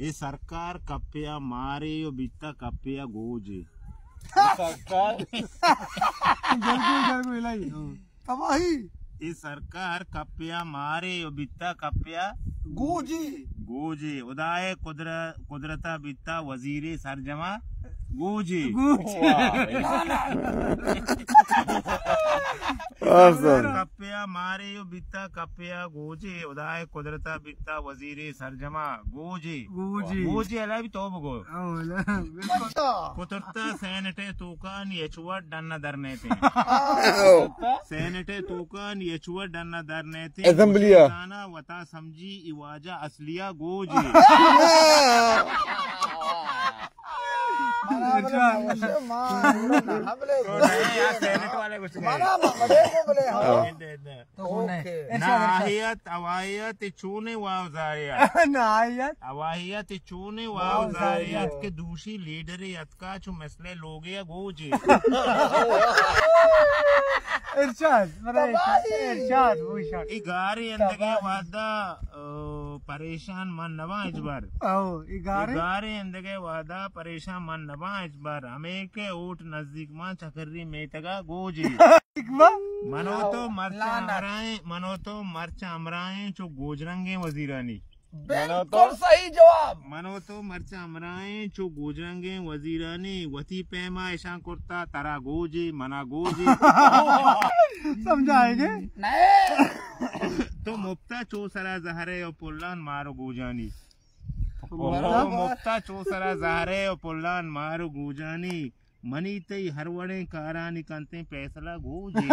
ये सरकार कप्पिया मारे यो बित्ता कप्पिया गोजे सरकार तबाही ये सरकार कप्पिया मारे यो बित्ता कप्पिया गोजी गोजे उदाय कुदरता बित्ता वजीरे सरजमा गोजे कप्पिया मारे यो बित्ता कप्पिया गोजे उदाय कुदरता बित्ता वजीरे सरजमा गोजे गोजे अला भी तो बगो कुतरता सेनेटे तूकान यचुवा डन्ना दरने थे सेनेटे तूकान यचुवा डन्ना दरने थे असेंबलिया ना वता समझी इवाजा असलिया गोजे नाहियत अवाहियत चूने वावजारियत अवाहियत चूने वावजारियत के दूसरी लीडर यतका चु मसले लोग या गोजे इरशाद इगारी अंदगे वादा परेशान मन नवा इजबार इगारी अंदगे वादा परेशान मन नवा इजबार हमें के ऊट नजदीक मां चकर्री मेतगा गोजे मनो तो मर्चा अमराए चो गोजरंगे वजीरानी बिल्कुल सही जवाब मनो तो मर्चा अमराए चो गोजरंगे वजीरानी वती पैमा ऐशा कुर्ता तरा गोजे मना गोजे समझाएंगे तो मुफ्ता चोसरा जहरे और पुल्लान मारो गोजानी तो मुफ्ता चोसरा जहरे और पुल्लान मारो गोजानी मनी तई हर वड़े कारानी कंते फैसला गोजे